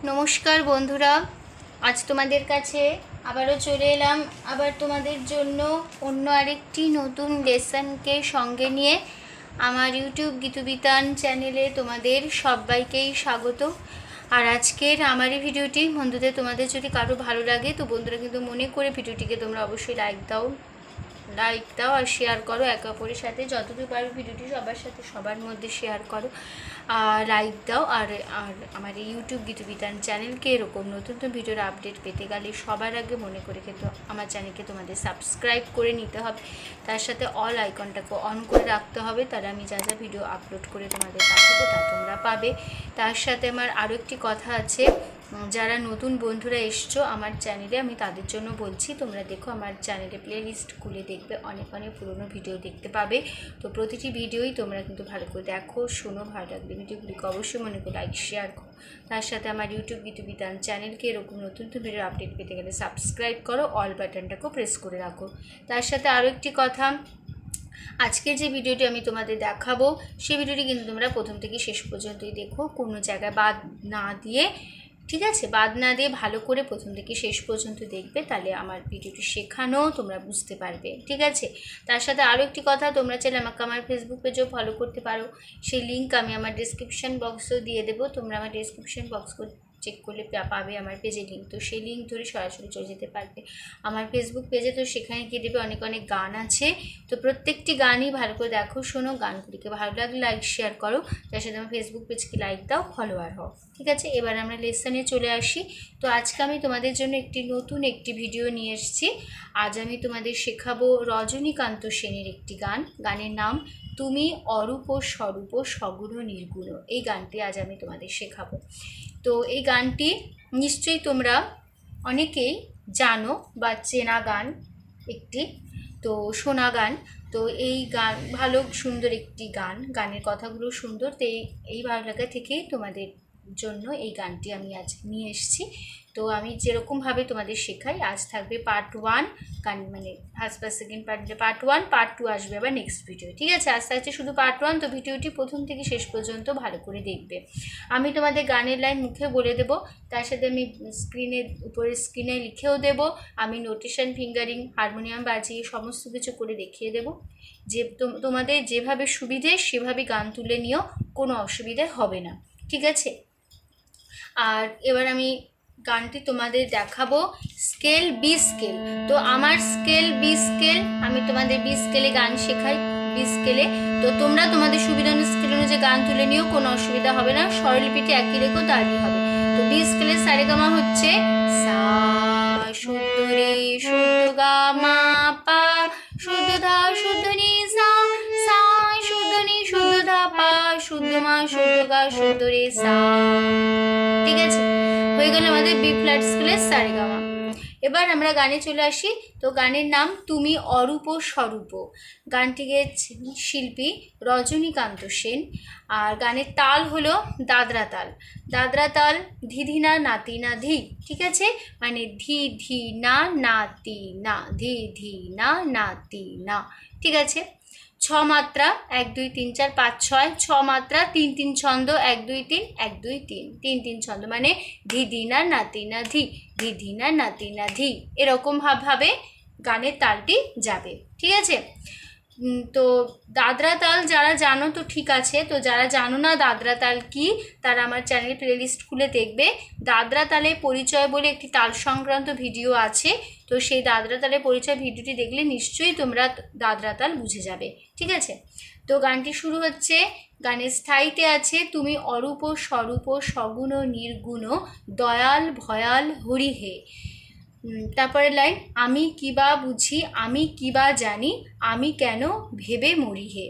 নমস্কার বন্ধুরা, আজ তোমাদের কাছে আবারও চলে এলাম আবার তোমাদের জন্য অন্য আরেকটি নতুন লেসনকে সঙ্গে নিয়ে। আমার ইউটিউব গীতুবিতান চ্যানেলে তোমাদের সবাইকেই স্বাগত। আর আজকের আমার এই ভিডিওটি বন্ধুদের তোমাদের যদি কারো ভালো লাগে তো বন্ধুরা কিন্তু মনে করে ভিডিওটিকে তোমরা অবশ্যই লাইক দাও আর শেয়ার করো একে অপরের সাথে, যতটুকু পারো ভিডিওটি সবার সাথে সবার মধ্যে শেয়ার করো, লাইক দাও। আর আমার এই ইউটিউব গীতুবিতান চ্যানেলকে এরকম নতুন নতুন ভিডিওর আপডেট পেতে গেলে সবার আগে মনে করে কিন্তু আমার চ্যানেলকে তোমাদের সাবস্ক্রাইব করে নিতে হবে, তার সাথে অল আইকনটাকে অন করে রাখতে হবে, তাহলে আমি যা যা ভিডিও আপলোড করে তোমাদের পাঠাবো তা তোমরা পাবে। তার সাথে আমার আরও একটি কথা আছে, যারা নতুন বন্ধুরা এসছো আমার চ্যানেলে আমি তাদের জন্য বলছি, তোমরা দেখো আমার চ্যানেলে প্লেলিস্ট খুলে দেখবে, অনেক অনেক পুরনো ভিডিও দেখতে পাবে। তো প্রতিটি ভিডিওই তোমরা কিন্তু ভালো করে দেখো, শোনো, ভালো লাগলে ভিডিওগুলিকে অবশ্যই মনে করে লাইক শেয়ার করো। তার সাথে আমার ইউটিউব গীতুবিতান চ্যানেলকে এরকম নতুন নতুন ভিডিওর আপডেট পেতে গেলে সাবস্ক্রাইব করো, অল বাটনটাকেও প্রেস করে রাখো। তার সাথে আরও একটি কথা, আজকে যে ভিডিওটি আমি তোমাদের দেখাবো সেই ভিডিওটি কিন্তু তোমরা প্রথম থেকে শেষ পর্যন্তই দেখো, কোনো জায়গায় বাদ না দিয়ে, ঠিক আছে? বাদ না দিয়ে ভালো করে প্রথম থেকে শেষ পর্যন্ত দেখবে, তাহলে আমার ভিডিওটি শেখানো তোমরা বুঝতে পারবে, ঠিক আছে? তার সাথে আরও একটি কথা, তোমরা চাইলে আমাকে আমার ফেসবুক পেজেও ফলো করতে পারো, সেই লিঙ্ক আমি আমার ডেসক্রিপশন বক্সেও দিয়ে দেবো। তোমরা আমার ডেসক্রিপশন বক্স চেক করলে পাবে আমার পেজের লিঙ্ক, তো সেই লিঙ্ক ধরে সরাসরি চলে যেতে পারবে আমার ফেসবুক পেজে। তো সেখানে গিয়ে দেবে অনেক অনেক গান আছে, তো প্রত্যেকটি গানই ভালো করে দেখো, শোনো, গানগুলিকে ভালো লাগলে লাইক শেয়ার করো, তার সাথে আমার ফেসবুক পেজকে লাইক দাও, ফলোয়ার হও, ঠিক আছে? এবার আমরা লেসনে চলে আসি। তো আজকে আমি তোমাদের জন্য নতুন একটি ভিডিও নিয়ে এসেছি। আজ আমি তোমাদের শেখাবো রজনীকান্ত সেনের একটি গান, গানের নাম তুমি অরূপ স্বরূপ সগুণ নির্গুণ। এই গানটি আজ আমি তোমাদের শেখাবো। তো এই গানটি নিশ্চয়ই তোমরা অনেকেই জানো বা চেনা গান একটি, তো শোনা গান। তো এই গান ভালো সুন্দর একটি গান, গানের কথাগুলো সুন্দর, তো এই ভালো লাগা থেকেই তোমাদের জন্য এই গানটি আমি আজ নিয়ে এসেছি। তো আমি যেরকমভাবে তোমাদের শেখাই, আজ থাকবে পার্ট 1 গান, মানে ফার্স্ট বা সেকেন্ড পার্ট 1, পার্ট 2 আসবে আবার নেক্সট ভিডিও, ঠিক আছে? আজ থাকছে শুধু পার্ট 1, তো ভিডিওটি প্রথম থেকে শেষ পর্যন্ত ভালো করে দেখবে। আমি তোমাদের গানের লাইন মুখে বলে দেব, তার সাথে আমি স্ক্রিনে লিখেও দেব, আমি নোটেশন, ফিঙ্গারিং, হারমোনিয়াম বাজিয়ে সমস্ত কিছু করে দেখিয়ে দেব, যে তোমাদের যেভাবে সুবিধে সেভাবে গান তুলে নিও, কোনো অসুবিধা হবে না, ঠিক আছে? আর এবার আমি গানটি তোমাদের দেখাবো স্কেল বি স্কেল। তো আমার স্কেল বি স্কেল, আমি তোমাদের বি স্কেলে গান শেখাই, বি স্কেলে। তো তোমরা তোমাদের সুবিধা স্কেল অনুযায়ী গান তুলে নিও, কোনো অসুবিধা হবে না, স্বরলিপিটি একই রেখো তাহলেই হবে। তো বি স্কেলের সারেগামা হচ্ছে সা শুদ্ধ রে শুদ্ধ গা মা পা শুদ্ধ ধা শুদ্ধ নি সা সা শুদ্ধ নি শুদ্ধ ধা পা শুদ্ধ মা শুদ্ধ গা শুদ্ধ রে সা, ঠিক আছে? হয়ে গেল আমাদের বি ফ্ল্যাট স্কেলের সারেগামা। এবার আমরা গানে চলে আসি। তো গানের নাম তুমি অরূপ স্বরূপ। গানটি গেয়েছেন শিল্পী রজনীকান্ত সেন, আর গানের তাল হলো দাদরা তাল। দাদরা তাল ধিধিনা নাতি না ধি, ঠিক আছে? মানে ধি ধি না নাতি না, ধি ধি না নাতি না, ঠিক আছে? 6 মাত্রা 1 2 3 4 5 6, 6 মাত্রা 3 3 ছন্দ 1 2 3 1 2 3 3 3 ছন্দ, মানে ধি না নাতি না ধি, ধি না নাতি না ধি, এরকম ভাবে গানের তালটি যাবে, ঠিক আছে? তো দাদরা তাল যারা জানো তো ঠিক আছে, তো যারা জানো না দাদরা তাল কি, তারা আমার চ্যানেলে প্লেলিস্ট খুলে দেখবে। দাদরা তালের পরিচয় বলে একটি তাল সংক্রান্ত ভিডিও আছে, তো সেই দাদরা তালের পরিচয় ভিডিওটি দেখলে নিশ্চয়ই তোমরা দাদরা তাল বুঝে যাবে, ঠিক আছে? তো গানটি শুরু হচ্ছে, গানের স্থায়ীতে আছে তুমি অরূপ স্বরূপ সগুণ নির্গুণ দয়াল ভয়াল হরি হে। তারপরে লাইন আমি কিবা বুঝি আমি কিবা জানি আমি কেন ভেবে মরি হে।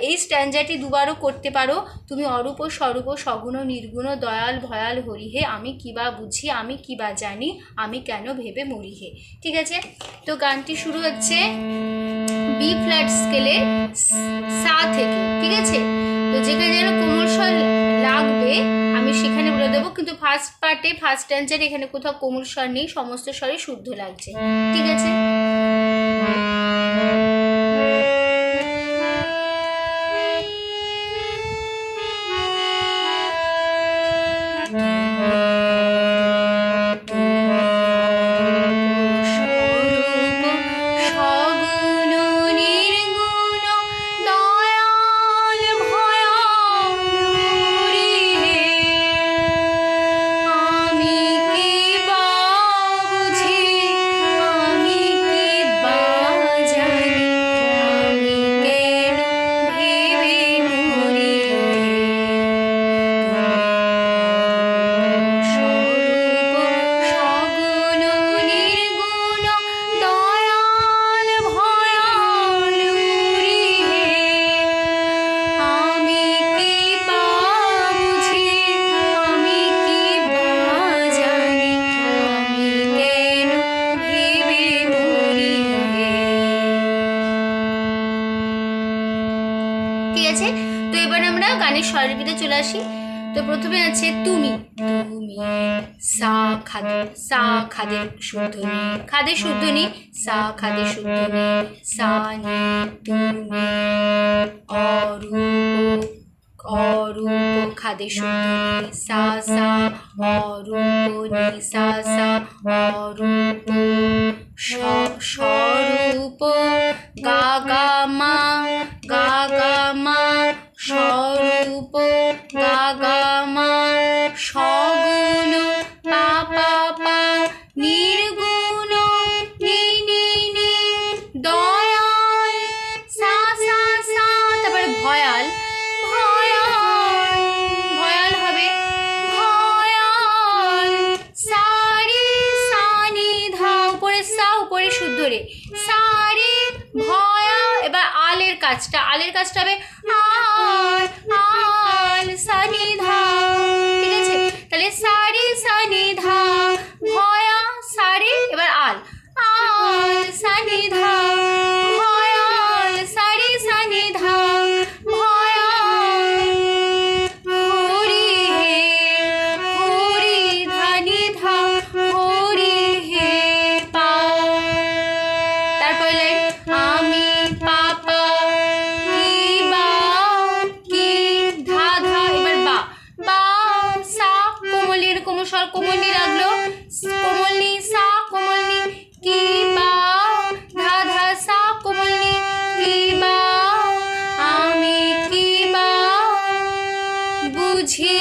এই স্ট্যান্ডাটি দুবারও করতে পারো, তুমি অরূপ স্বরূপ সগুণ নির্গুণ দয়াল ভয়াল হরি হে, আমি কিবা বুঝি আমি কিবা জানি আমি কেন ভেবে মরি হে, ঠিক আছে? তো গানটি শুরু হচ্ছে বি ফ্ল্যাট স্কেলে সা থেকে, ঠিক আছে? তো যেখানে যেন কোমল স্বর লাগবে আমি সেখানে বলে দেবো, কিন্তু ফার্স্ট পার্টে ফার্স্ট স্ট্যান্ডারে এখানে কোথাও কোমল স্বর নেই, সমস্ত স্বরে শুদ্ধ লাগছে, ঠিক আছে? চলে আসি। তো প্রথমে আছে তুমি, তুমি সা খাদে, সা খাদের শুদ্ধনি, খাদের শুদ্ধনি, সা খাদের শুদ্ধনি, সা নি তুমি, অরূপ, অরূপ খাদের শুদ্ধনি, সা সা, অরূপ নি সা সা, অরূপ, স্বরূপ, গা গা মা, গা গা মা, স্বরূপ, গা গা মা, সগুণ, পা পা পা, নির্গুণ, নি নি নি, দয়াল, সা সা সা, তারপরে ভয়াল, ভয়াল, ভয়াল হবে ভয়াল, সারি সা নি ধা, উপরে সা উপরে শুদ্ধ রে, সারি ভয়া। এবার আলের কাজটা, আলের কাজটা হবে আল, আল সা নি ধা, ঠিক আছে? তাহলে সারি সা নি ধা, ভয়া সারি, এবার আল, আল সা নি ধা, ভয়াল সারি সা নি ধা, ভয়াল, হরি হে, হরি ধা নি ধা, হরি হে পা। তারপরে আমি পাপা, কি বা, কি ধা ধা, এবার বা, বা সা, কোমলের কোমল কোমলনি রাখলো, কোমলনি সা কোমলনি, কি বা, ধা ধা সা কোমলনি, কি বা, আমি কি বা, বুঝি,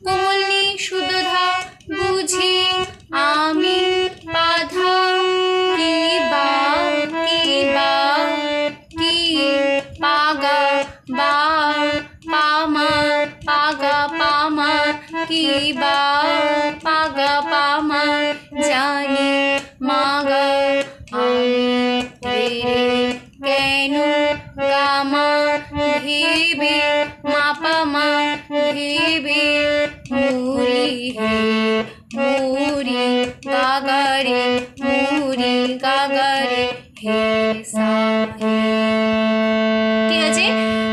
কোমলনি শুদ্ধ ধা, বুঝি, আমি বাধা, কি বা, কি বা, কি, পাগা বা, পামা, পাগা পামা, কি বা, পাগা পামা, জানি, মাগা, আমি রে রে, কেন, গামা, ভেবে, মাপামা, ভেবে, মুরি হে, মুরি, গাগারে, মুরি গাগারে, হে সা হে। ঠিক আছে?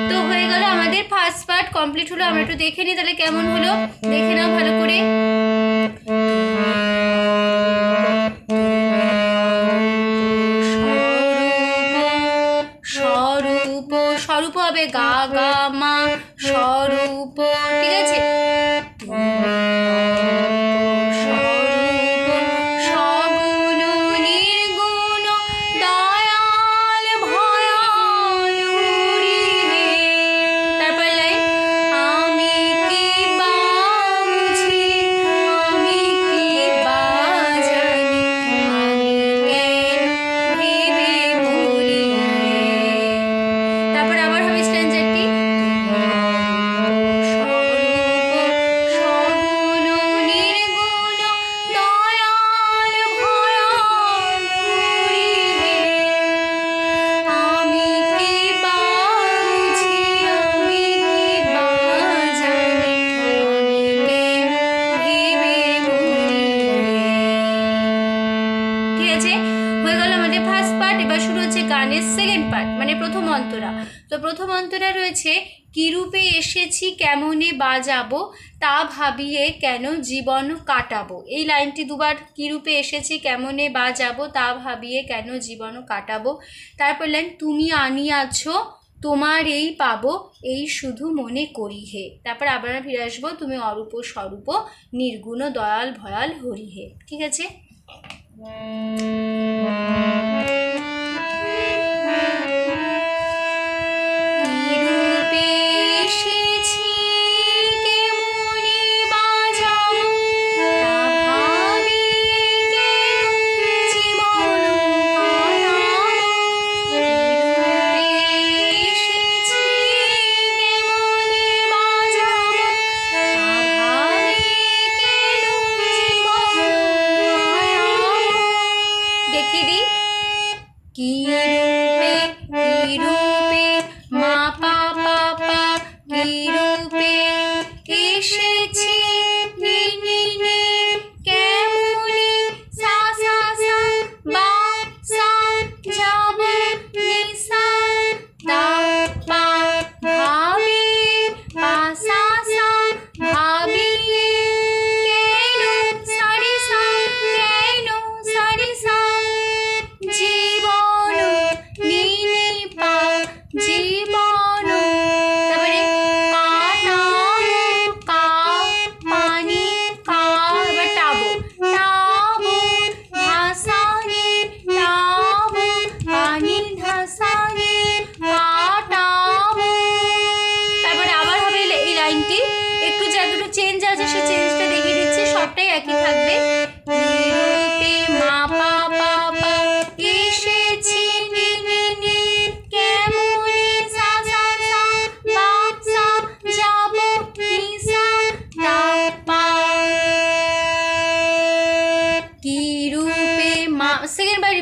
তো হয়ে গেল আমাদের ফার্স্ট পার্ট কমপ্লিট হলো। আমরা একটু দেখে নিই তাহলে কেমন হলো, দেখে নাও ভালো করে। স্বরূপ, স্বরূপ হবে গা গা মা, স্বরূপ, ঠিক আছে? স্বরূপ, সগুণ, নির্গুণ, দয়াল, ভয়াল, হরি হে। তারপর লাইন, আমি কি বা বুঝি, আমি কি বা জানি, আমি কেন ভেবে মরি হে। তারপর আবার হবে স্ট্যান্জারটি, স্বরূপ, সগুণ, নির্গুণ, দয়াল, ভয়াল, হরি হে। আমি কি বা বুঝি, আমি কি বা জানি, আমি কেন ভেবে মরি হে। ঠিক আছে? হয়ে গেল আমাদের ফার্স্ট পার্ট। এবার শুরু হচ্ছে গানের সেকেন্ড পার্ট, মানে প্রথম অন্তরা। তো প্রথম অন্তরা রয়েছে, কিরূপে এসেছি কেমনে বাজাবো, তা ভাবিয়ে কেন জীবন কাটাবো। এই লাইনটি দুবার, কিরূপে এসেছি কেমনে বাজাবো, তা ভাবিয়ে কেন জীবন কাটাবো। তারপর লাইন, তুমি আনিয়াছো তোমার এই পাবো, এই শুধু মনে করি হে। তারপর আবার ফিরে আসবো, তুমি অরূপ স্বরূপ, নির্গুণ, দয়াল, ভয়াল, হরি হে। ঠিক আছে? কিরূপে এসেছি কেমনে বাজাবো, তা ভাবিয়ে কেন জীবন কাটাবো। কিরূপে এসেছি কেমনে বাজাবো, তা ভাবিয়ে কেন জীবন কাটাবো। দেখিয়ে দিই,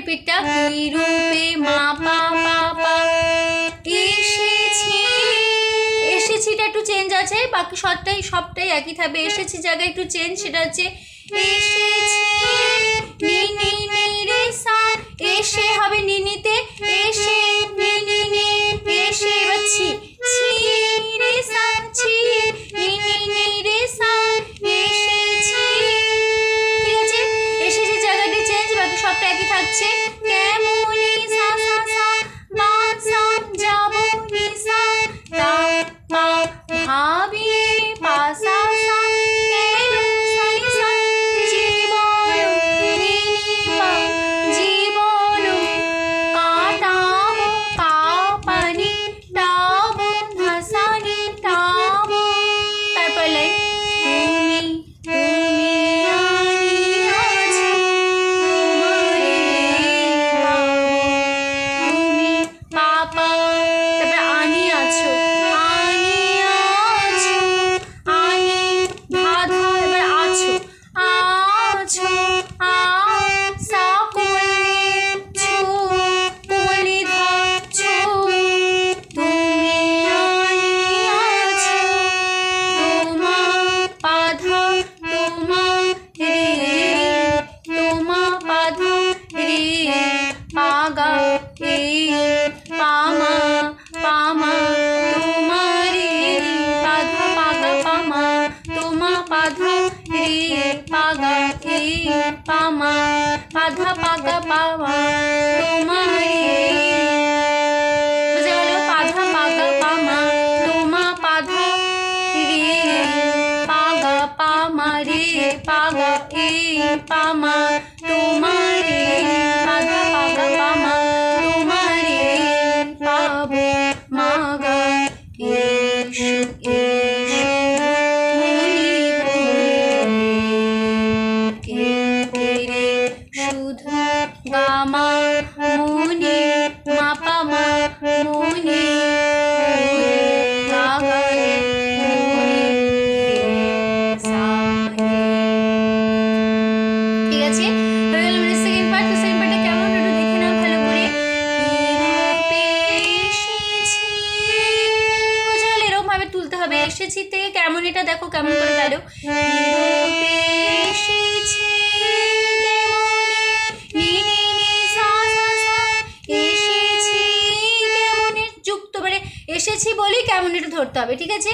রিপিটটা, কি রূপে মা পা পা পা এসেছি, এসেছিটা একটু চেঞ্জ আছে, বাকি সবটাই একই থাকবে। এসেছি জায়গায় একটু চেঞ্জ, সেটা হচ্ছে এসেছি নি নি নি রে সা, এসে হবে নিনিতে, এসে নি নি নি, এসে এবার ছি ছি রে সা ছি নি নি নি রে সা এসেছি। ঠিক আছে, এসেছি জায়গাটি চেঞ্জ, বাকি সবটা একই থাকছে। কেমনি সা সা সা মা সা যাবো নি সা তা পা ভাবি পা সা সা কেন সা নি সা জীবন নি নি পা জীবন কাটাবো কা পানি টাবো ভাসানি টাবো। তারপর লাইন, তুমি তুমি আমি আছি তোমারে পাবো, তুমি পাপা, তারপর আনি আছো আনি আছো আনি ধাধা, এবার আছো আছো আ সা কোমলে ছো কোমলে ধা ছো, তুমি আনি আছো তোমা পাধা তোমা রে তোমা পাধা রে পাগা এ পামা পামা তোমারে পাধা পাগা পামা তোমা পাধা রে পাগা এ পামা পাধা পাগা পামা তোমারে, বুঝে গেল? পাধা পাগা পামা তোমা পাধা রে পাগা পামা রে পাগা এ পামা তোমারে পাধা পাগা পামা তোমারে পাবো মাগা এসো এসো মনি রে শুধু গামা মনি মাপা মা মনি গাগা মনি সা। ঠিক আছে, হয়ে গেল মানে সেকেন্ড পার্ট। তো সেকেন্ড পার্টটা কেমন একটু দেখে নাও ভালো করে। এসেছি, বোঝা গেল? এরকম ভাবে তুলতে হবে। এসেছি থেকে কেমন, এটা দেখো কেমন করে গেল। এসেছি কেমনে নি নি নি সা সা সা, এসেছি কেমনে যুক্ত, মানে এসেছি বলি কেমন এটা ধরতে হবে। ঠিক আছে,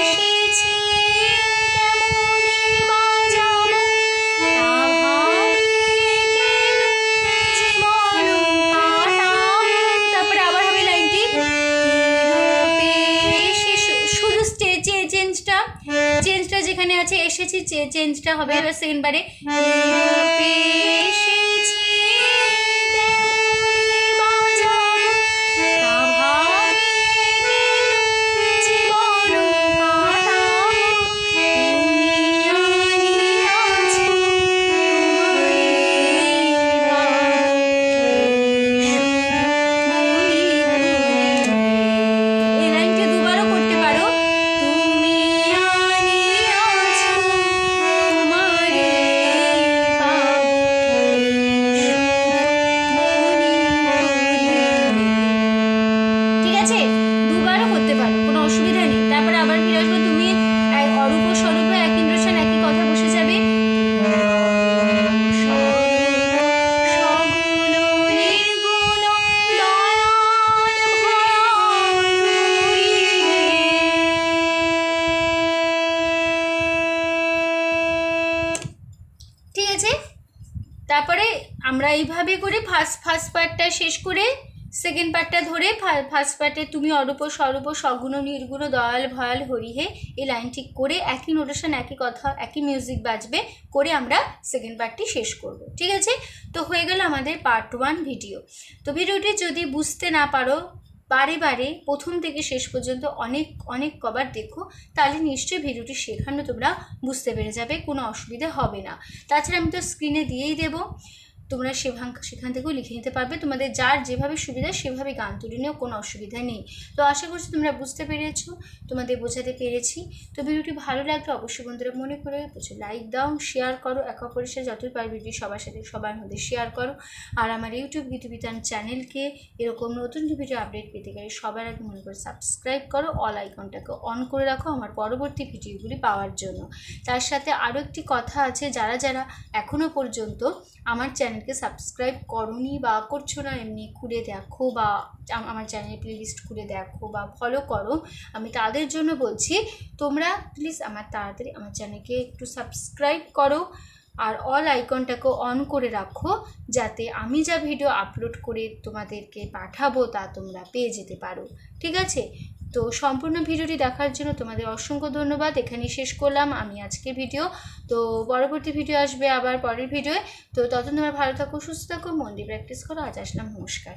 এসেছি কেমনে বাজাবো তা ভাবি কেন জীবন কাটাবো। তারপরে আবার হবে লাইনটি, শুধু চেঞ্জটা যেখানে আছে এসেছি চেঞ্জটা হবে এবার সেকেন্ড বারে। এসেছি কেমনে বাজাবো তা ভাবি কেন জীবন কাটাবো, তুমি আনি আছো তোমারে পাবো শুধু মনি। এই লাইনটা দুবারও করতে পারো। তুমি আনি আছো তোমারে পাবো শুধু মনি। ঠিক আছে, দুবারও করতে পারো, কোনো অসুবিধা নেই। তারপরে আবার ফিরে আসবো, তুমি অরূপ স্বরূপ একই ইন্দ্রসান একই কথা বসে যাবে। সগুণ নির্গুণ দয়াল ভয়াল হরিহে। ঠিক আছে, তারপরে আমরা এইভাবে করে ফার্স্ট পার্টটা শেষ করে সেকেন্ড পার্টটা ধরে ফার্স্ট পার্টে তুমি অরূপ স্বরূপ সগুণ নির্গুণ দয়াল ভয়াল হরিহে এই লাইন ঠিক করে একই নোটেশন একই কথা একই মিউজিক বাজবে করে আমরা সেকেন্ড পার্টটি শেষ করব। ঠিক আছে, তো হয়ে গেল আমাদের পার্ট 1 ভিডিও। তো ভিডিওটি যদি বুঝতে না পারো বারে বারে প্রথম থেকে শেষ পর্যন্ত অনেক কবার দেখো, তাহলে নিশ্চয়ই ভিডিওটি শেখানো তোমরা বুঝতে পেরে যাবে, কোনো অসুবিধা হবে না। তাছাড়া আমি তো স্ক্রিনে দিয়েই দেবো। তোমরা সেখান থেকেও লিখে নিতে পারবে। তোমাদের যার যেভাবে সুবিধা সেভাবে গান তুলে নিয়েও কোনো অসুবিধা নেই। তো আশা করছি তোমরা বুঝতে পেরেছো, তোমাদের বোঝাতে পেরেছি। তো ভিডিওটি ভালো লাগলে অবশ্যই বন্ধুরা মনে করে প্রচুর লাইক দাও, শেয়ার করো, একে অপরের সাথে যতই পার ভিডিও সবার মধ্যে শেয়ার করো। আর আমার ইউটিউব গীতুবিতান চ্যানেলকে এরকম নতুন ভিডিও আপডেট পেতে গেলে সবার আগে মনে করে সাবস্ক্রাইব করো, অল আইকনটাকে অন করে রাখো আমার পরবর্তী ভিডিওগুলি পাওয়ার জন্য। তার সাথে আরও একটি কথা আছে, যারা যারা এখনও পর্যন্ত আমার চ্যানেলকে সাবস্ক্রাইব করোনি বা করছো না, এমনি খুলে দেখো বা আমার চ্যানেল প্লেলিস্ট খুলে দেখো বা ফলো করো, আমি তাদের জন্য বলছি তোমরা প্লিজ তাড়াতাড়ি আমার চ্যানেলকে একটু সাবস্ক্রাইব করো আর অল আইকনটাকে অন করে রাখো, যাতে আমি যা ভিডিও আপলোড করে তোমাদেরকে পাঠাবো তা তোমরা পেয়ে যেতে পারো। ঠিক আছে? তো সম্পূর্ণ ভিডিওটি দেখার জন্য তোমাদের অসংখ্য ধন্যবাদ। এখানেই শেষ করলাম আমি আজকের ভিডিও। তো পরবর্তী ভিডিও আসবে আবার পরের ভিডিওয়ে। তো ততক্ষণ তোমরা ভালো থাকো, সুস্থ থাকো, মন দিয়ে প্র্যাকটিস করো। আজ আসলাম, নমস্কার।